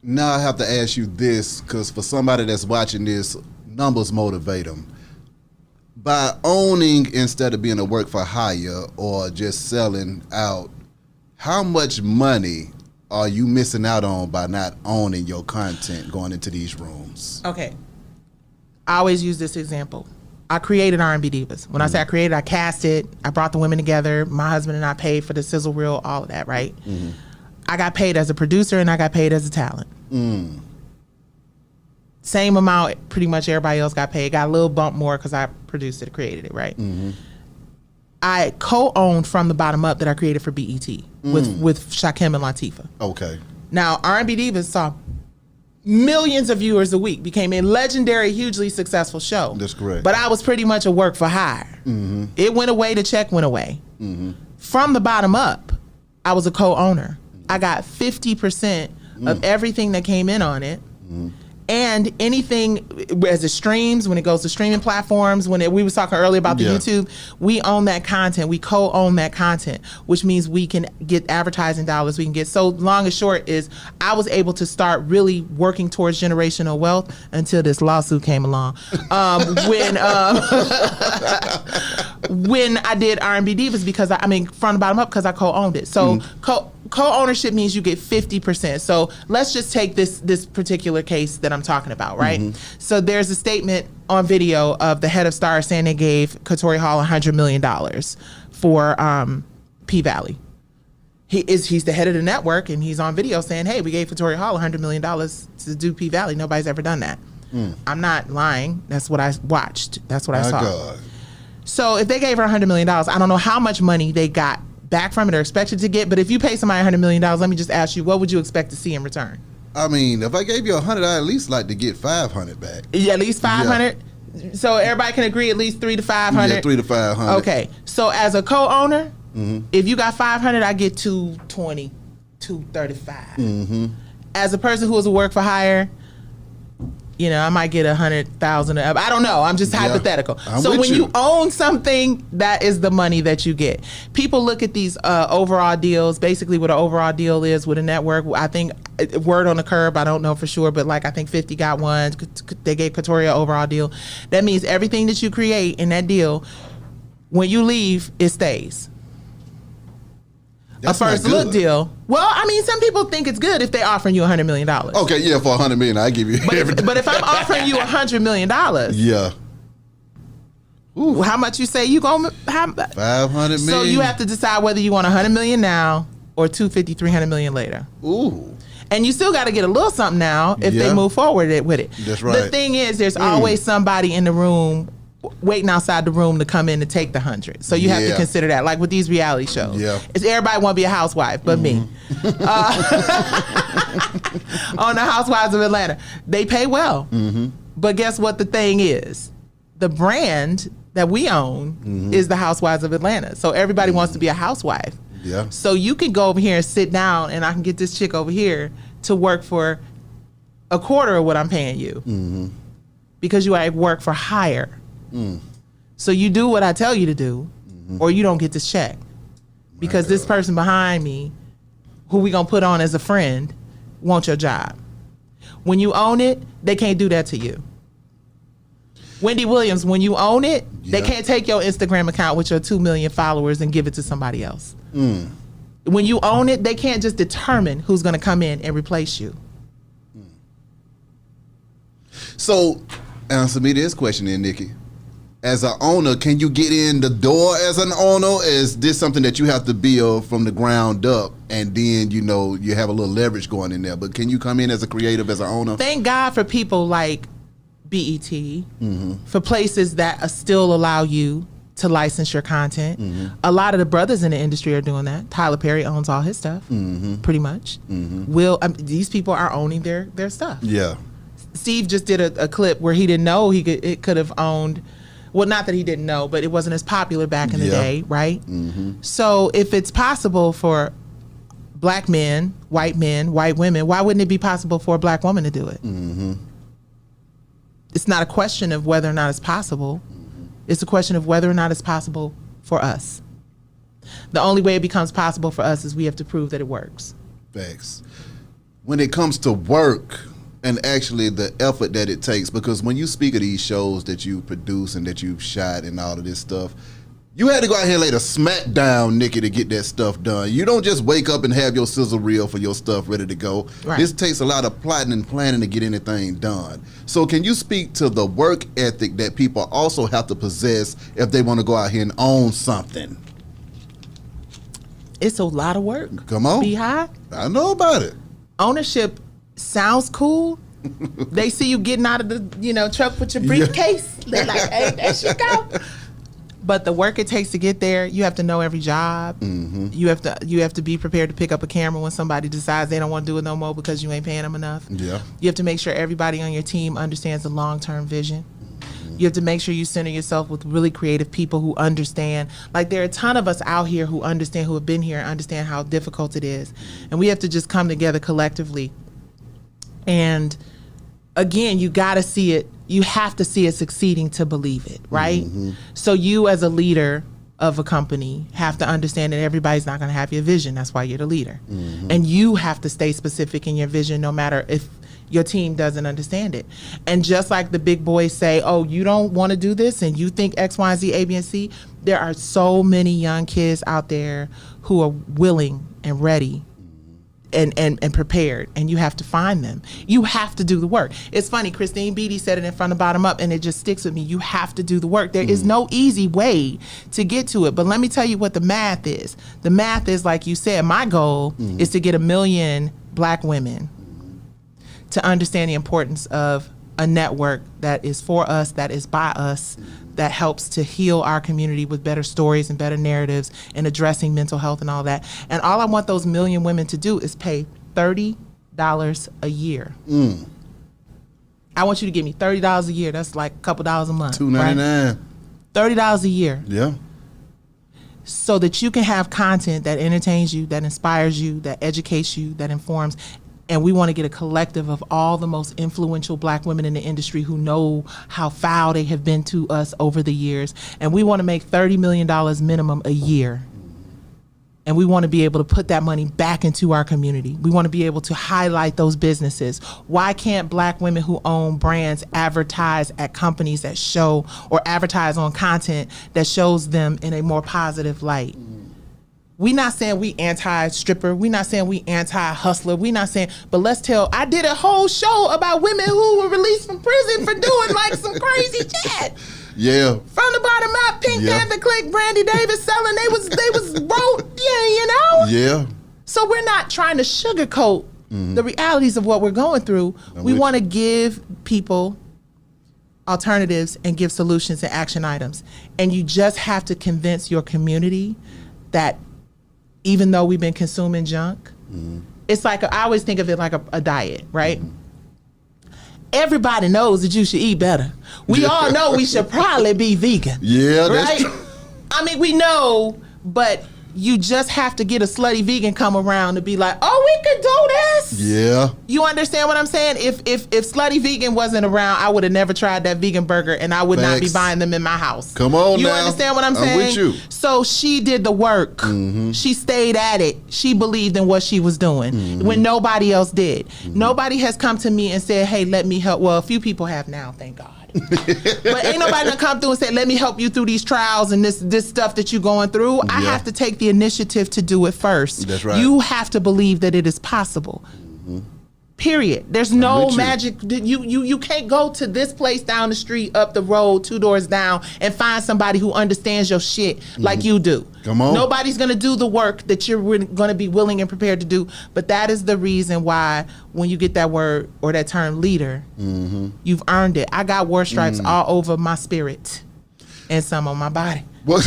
Now I have to ask you this, because for somebody that's watching this, numbers motivate them. By owning instead of being a work for hire or just selling out, how much money are you missing out on by not owning your content going into these rooms? Okay. I always use this example. I created R&B Divas. When I say I created, I cast it. I brought the women together. My husband and I paid for the sizzle reel, all of that, right? I got paid as a producer and I got paid as a talent. Same amount pretty much everybody else got paid. Got a little bump more because I produced it, created it, right? I co-owned From the Bottom Up that I created for BET with Shakim and Latifah. Okay. Now, R&B Divas saw millions of viewers a week, became a legendary, hugely successful show. That's correct. But I was pretty much a work for hire. It went away, the check went away. From the Bottom Up, I was a co-owner. I got 50% of everything that came in on it. And anything as it streams, when it goes to streaming platforms, we was talking earlier about the YouTube, we own that content. We co-own that content, which means we can get advertising dollars. We can get, so long and short is I was able to start really working towards generational wealth until this lawsuit came along. When I did R&B Divas, because From the Bottom Up, because I co-owned it. So co-ownership means you get 50%. So let's just take this particular case that I'm talking about, right? So there's a statement on video of the head of Star saying they gave Katori Hall $100 million for P-Valley. He's the head of the network, and he's on video saying, hey, we gave Katori Hall $100 million to do P-Valley. Nobody's ever done that. I'm not lying. That's what I watched. That's what I saw. God. So if they gave her $100 million, I don't know how much money they got back from it or expected to get, but if you pay somebody $100 million, let me just ask you, what would you expect to see in return? I mean, if I gave you 100, I'd at least like to get 500 back. Yeah, at least 500? Yeah. So everybody can agree at least 300 to 500? Yeah, 300 to 500. Okay, so as a co-owner, if you got 500, I get 220, 235. As a person who was a work for hire, I might get 100,000. I don't know. I'm just hypothetical. So when you own something, that is the money that you get. People look at these overall deals. Basically, what an overall deal is with a network, I think, word on the curb, I don't know for sure, but I think 50 got one. They gave Katoria an overall deal. That means everything that you create in that deal, when you leave, it stays. That's a first look deal. Well, some people think it's good if they're offering you $100 million. Okay, yeah, for $100 million, I give you everything. But if I'm offering you $100 million, yeah. Ooh, how much you say you gonna have? 500 million. So you have to decide whether you want 100 million now or 250, 300 million later. Ooh. And you still got to get a little something now if they move forward with it. That's right. The thing is, there's always somebody in the room waiting outside the room to come in to take the 100. So you have to consider that. Like with these reality shows, it's everybody want to be a housewife, but me. On the Housewives of Atlanta, they pay well. But guess what the thing is? The brand that we own is the Housewives of Atlanta. So everybody wants to be a housewife. Yeah. So you can go over here and sit down, and I can get this chick over here to work for a quarter of what I'm paying you, because you are work for hire. So you do what I tell you to do, or you don't get this check, because this person behind me, who we gonna put on as a friend, wants your job. When you own it, they can't do that to you. Wendy Williams, when you own it, they can't take your Instagram account with your 2 million followers and give it to somebody else. When you own it, they can't just determine who's gonna come in and replace you. So, answer me this question then, Nicci. As an owner, can you get in the door as an owner? Is this something that you have to build from the ground up, and then you have a little leverage going in there? But can you come in as a creative, as an owner? Thank God for people like BET, for places that still allow you to license your content. A lot of the brothers in the industry are doing that. Tyler Perry owns all his stuff, pretty much. These people are owning their stuff. Yeah. Steve just did a clip where he didn't know it could have owned. Well, not that he didn't know, but it wasn't as popular back in the day, right? So if it's possible for black men, white women, why wouldn't it be possible for a black woman to do it? It's not a question of whether or not it's possible. It's a question of whether or not it's possible for us. The only way it becomes possible for us is we have to prove that it works. Facts. when it comes to work and actually the effort that it takes, because when you speak of these shows that you produce and that you've shot and all of this stuff, you had to go out here and lay the smack down, Nicci, to get that stuff done. You don't just wake up and have your sizzle reel for your stuff ready to go. Right. This takes a lot of plotting and planning to get anything done. So can you speak to the work ethic that people also have to possess if they want to go out here and own something? It's a lot of work. Come on. BHigh. I know about it. Ownership sounds cool. They see you getting out of the truck with your briefcase. They're like, hey, there she go. But the work it takes to get there, you have to know every job. Mm-hmm. You have to be prepared to pick up a camera when somebody decides they don't want to do it no more because you ain't paying them enough. Yeah. You have to make sure everybody on your team understands the long-term vision. You have to make sure you center yourself with really creative people who understand. Like, there are a ton of us out here who understand, who have been here and understand how difficult it is. And we have to just come together collectively. And again, you got to see it. You have to see it succeeding to believe it, right? Mm-hmm. So you as a leader of a company have to understand that everybody's not going to have your vision. That's why you're the leader. Mm-hmm. And you have to stay specific in your vision no matter if your team doesn't understand it. And just like the big boys say, oh, you don't want to do this and you think X, Y, Z, A, B, and C, there are so many young kids out there who are willing and ready and prepared, and you have to find them. You have to do the work. It's funny, Christine Beatty said it in From the Bottom Up, and it just sticks with me. You have to do the work. There is no easy way to get to it, but let me tell you what the math is. The math is, like you said, my goal is to get 1 million Black women to understand the importance of a network that is for us, that is by us, that helps to heal our community with better stories and better narratives and addressing mental health and all that. And all I want those 1 million women to do is pay $30 a year. I want you to give me $30 a year. That's like a couple dollars a month. $2.99. Right? $30 a year. Yeah. So that you can have content that entertains you, that inspires you, that educates you, that informs. And we want to get a collective of all the most influential Black women in the industry who know how foul they have been to us over the years. And we want to make $30 million minimum a year. And we want to be able to put that money back into our community. We want to be able to highlight those businesses. Why can't Black women who own brands advertise at companies that show, or advertise on content that shows them in a more positive light? We not saying we anti-stripper. We not saying we anti-hustler. We not saying, but let's tell, I did a whole show about women who were released from prison for doing like some crazy shit. Yeah. From the Bottom Up, Pink Panther Click, Brandy Davis selling, they was wrote, Yeah. So we're not trying to sugarcoat the realities of what we're going through. We want to give people alternatives and give solutions and action items. And you just have to convince your community that even though we've been consuming junk, it's like, I always think of it like a diet, right? Everybody knows that you should eat better. We all know we should probably be vegan. Yeah, right? that's true. I mean, we know, but you just have to get a slutty vegan come around to be like, oh, we could do this. Yeah. You understand what I'm saying? If slutty vegan wasn't around, I would have never tried that vegan burger, and I would not be buying them in my house. Come on you now. You understand what I'm saying? I'm with you. So she did the work. She stayed at it. She believed in what she was doing when nobody else did. Nobody has come to me and said, hey, let me help. Well, a few people have now, thank God. But ain't nobody gonna come through and say, let me help you through these trials and this stuff that you're going through. I have to take the initiative to do it first. That's right. You have to believe that it is possible. Period. There's no magic. You can't go to this place down the street, up the road, 2 doors down, and find somebody who understands your shit like you do. Come on. Nobody's going to do the work that you're going to be willing and prepared to do. But that is the reason why when you get that word or that term leader, you've earned it. I got war stripes all over my spirit and some on my body. Well,